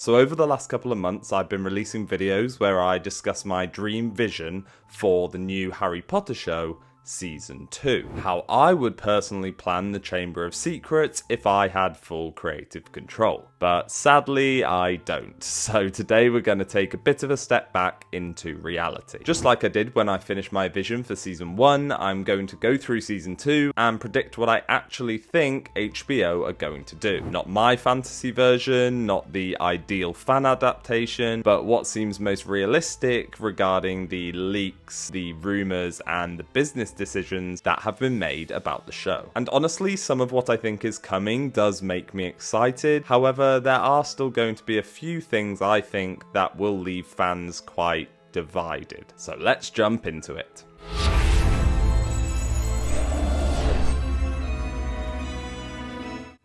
So over the last couple of months, I've been releasing videos where I discuss my dream vision for the new Harry Potter show, Season 2. How I would personally plan the Chamber of Secrets if I had full creative control. But sadly, I don't. So today we're going to take a bit of a step back into reality. Just like I did when I finished my vision for Season 1, I'm going to go through Season 2 and predict what I actually think HBO are going to do. Not my fantasy version, not the ideal fan adaptation, but what seems most realistic regarding the leaks, the rumours, and the business decisions that have been made about the show. And honestly, some of what I think is coming does make me excited. However, there are still going to be a few things I think that will leave fans quite divided. So let's jump into it.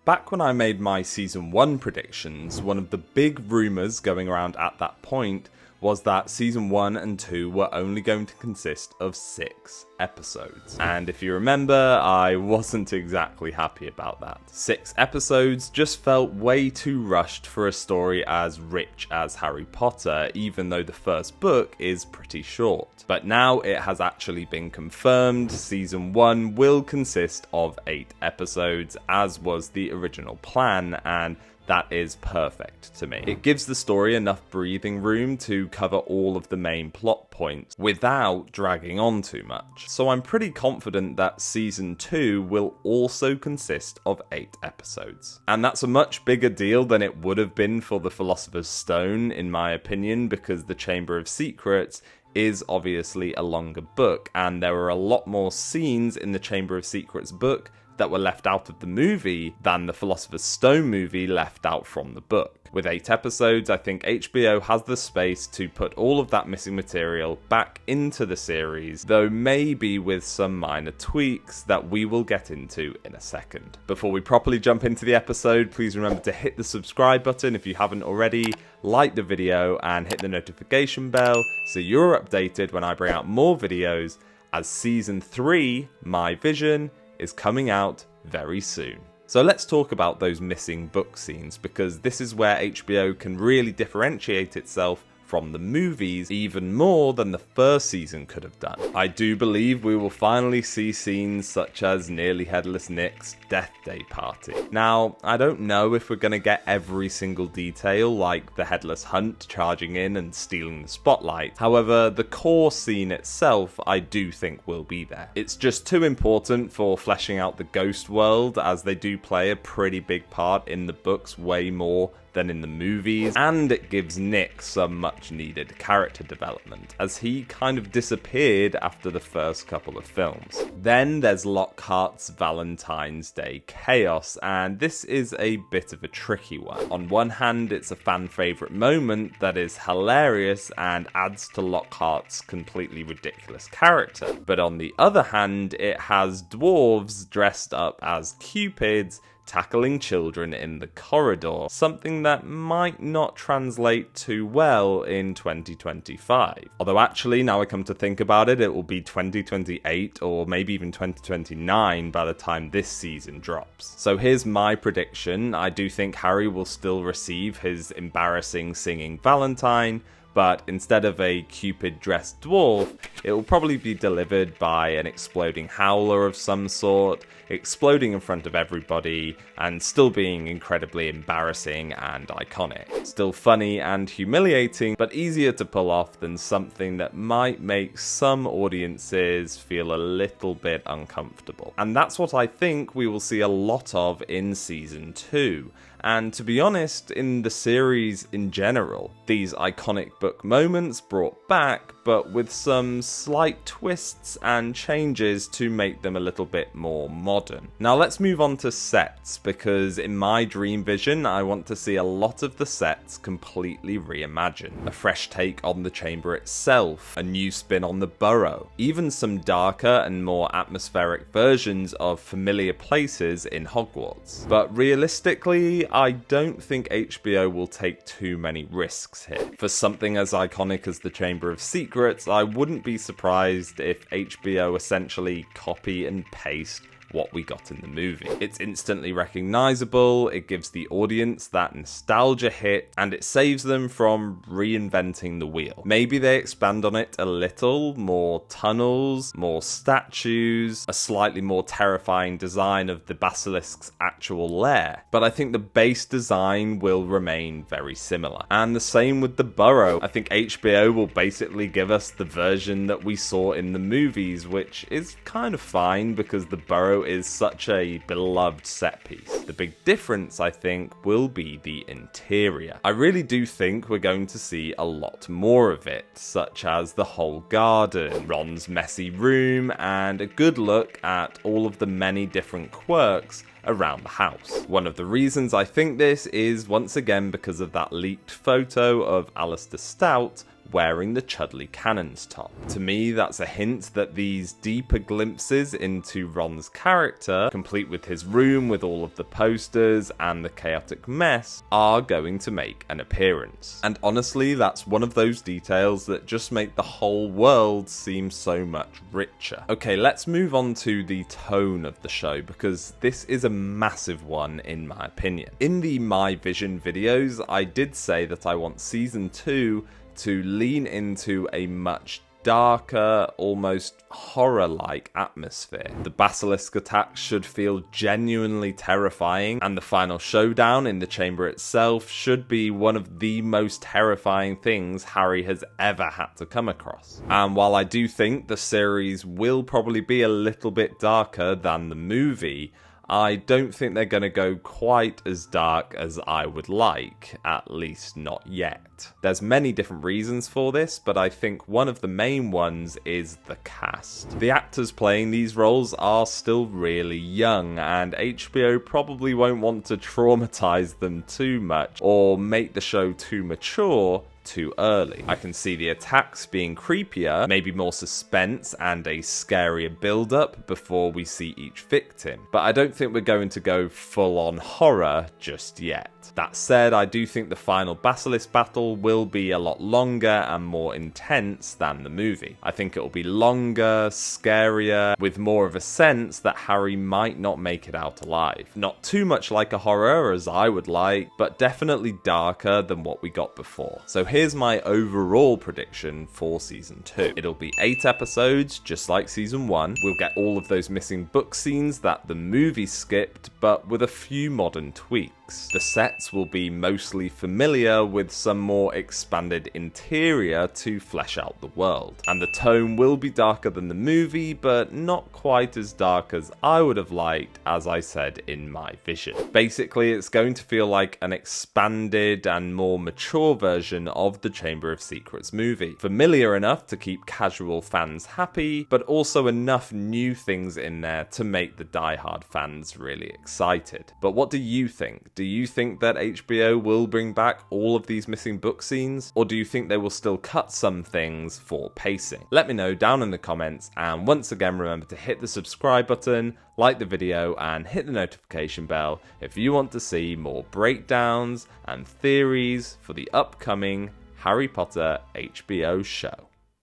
Back when I made my Season 1 predictions, one of the big rumours going around at that point was that Season 1 and 2 were only going to consist of 6 episodes. And if you remember, I wasn't exactly happy about that. 6 episodes just felt way too rushed for a story as rich as Harry Potter, even though the first book is pretty short. But now it has actually been confirmed, Season 1 will consist of 8 episodes, as was the original plan, and that is perfect to me. It gives the story enough breathing room to cover all of the main plot points without dragging on too much. So I'm pretty confident that Season 2 will also consist of 8 episodes. And that's a much bigger deal than it would have been for The Philosopher's Stone, in my opinion, because The Chamber of Secrets is obviously a longer book, and there are a lot more scenes in the Chamber of Secrets book that were left out of the movie than the Philosopher's Stone movie left out from the book. With 8 episodes, I think HBO has the space to put all of that missing material back into the series, though maybe with some minor tweaks that we will get into in a second. Before we properly jump into the episode, please remember to hit the subscribe button if you haven't already, like the video, and hit the notification bell so you're updated when I bring out more videos, as Season 3, My Vision, is coming out very soon. So let's talk about those missing book scenes, because this is where HBO can really differentiate itself from the movies even more than the first season could have done. I do believe we will finally see scenes such as Nearly Headless Nick's Deathday Party. Now, I don't know if we're going to get every single detail like the Headless Hunt charging in and stealing the spotlight. However, the core scene itself I do think will be there. It's just too important for fleshing out the ghost world, as they do play a pretty big part in the books, way more than in the movies, and it gives Nick some much needed character development, as he kind of disappeared after the first couple of films. Then there's Lockhart's Valentine's Day chaos, and this is a bit of a tricky one. On one hand, it's a fan favourite moment that is hilarious and adds to Lockhart's completely ridiculous character, but on the other hand, it has dwarves dressed up as cupids tackling children in the corridor, something that might not translate too well in 2025. Although actually, now I come to think about it, it will be 2028 or maybe even 2029 by the time this season drops. So here's my prediction. I do think Harry will still receive his embarrassing singing Valentine, but instead of a Cupid-dressed dwarf, it will probably be delivered by an exploding howler of some sort, exploding in front of everybody, and still being incredibly embarrassing and iconic. Still funny and humiliating, but easier to pull off than something that might make some audiences feel a little bit uncomfortable. And that's what I think we will see a lot of in Season 2. And to be honest, in the series in general, these iconic book moments brought back, but with some slight twists and changes to make them a little bit more modern. Now let's move on to sets, because in my dream vision, I want to see a lot of the sets completely reimagined. A fresh take on the chamber itself, a new spin on the burrow, even some darker and more atmospheric versions of familiar places in Hogwarts. But realistically, I don't think HBO will take too many risks here. For something as iconic as the Chamber of Secrets, I wouldn't be surprised if HBO essentially copy and paste what we got in the movie. It's instantly recognizable, it gives the audience that nostalgia hit, and it saves them from reinventing the wheel. Maybe they expand on it a little, more tunnels, more statues, a slightly more terrifying design of the basilisk's actual lair, but I think the base design will remain very similar. And the same with the burrow. I think HBO will basically give us the version that we saw in the movies, which is kind of fine because the burrow is such a beloved set piece. The big difference, I think, will be the interior. I really do think we're going to see a lot more of it, such as the whole garden, Ron's messy room, and a good look at all of the many different quirks around the house. One of the reasons I think this is once again because of that leaked photo of Alistair Stout wearing the Chudley Cannon's top. To me, that's a hint that these deeper glimpses into Ron's character, complete with his room with all of the posters and the chaotic mess, are going to make an appearance. And honestly, that's one of those details that just make the whole world seem so much richer. Okay, let's move on to the tone of the show, because this is a massive one in my opinion. In the My Vision videos, I did say that I want season 2 to lean into a much darker, almost horror-like atmosphere. The basilisk attacks should feel genuinely terrifying, and the final showdown in the chamber itself should be one of the most terrifying things Harry has ever had to come across. And while I do think the series will probably be a little bit darker than the movie, I don't think they're going to go quite as dark as I would like, at least not yet. There's many different reasons for this, but I think one of the main ones is the cast. The actors playing these roles are still really young, and HBO probably won't want to traumatize them too much or make the show too mature too early. I can see the attacks being creepier, maybe more suspense and a scarier build-up before we see each victim, but I don't think we're going to go full-on horror just yet. That said, I do think the final basilisk battle will be a lot longer and more intense than the movie. I think it will be longer, scarier, with more of a sense that Harry might not make it out alive. Not too much like a horror as I would like, but definitely darker than what we got before. So here's my overall prediction for season 2. It'll be 8 episodes, just like season 1. We'll get all of those missing book scenes that the movie skipped, but with a few modern tweaks. The sets will be mostly familiar with some more expanded interior to flesh out the world. And the tone will be darker than the movie, but not quite as dark as I would have liked, as I said in My Vision. Basically, it's going to feel like an expanded and more mature version of the Chamber of Secrets movie. Familiar enough to keep casual fans happy, but also enough new things in there to make the diehard fans really excited. But what do you think? Do you think that HBO will bring back all of these missing book scenes, or do you think they will still cut some things for pacing? Let me know down in the comments, and once again remember to hit the subscribe button, like the video, and hit the notification bell if you want to see more breakdowns and theories for the upcoming Harry Potter HBO show.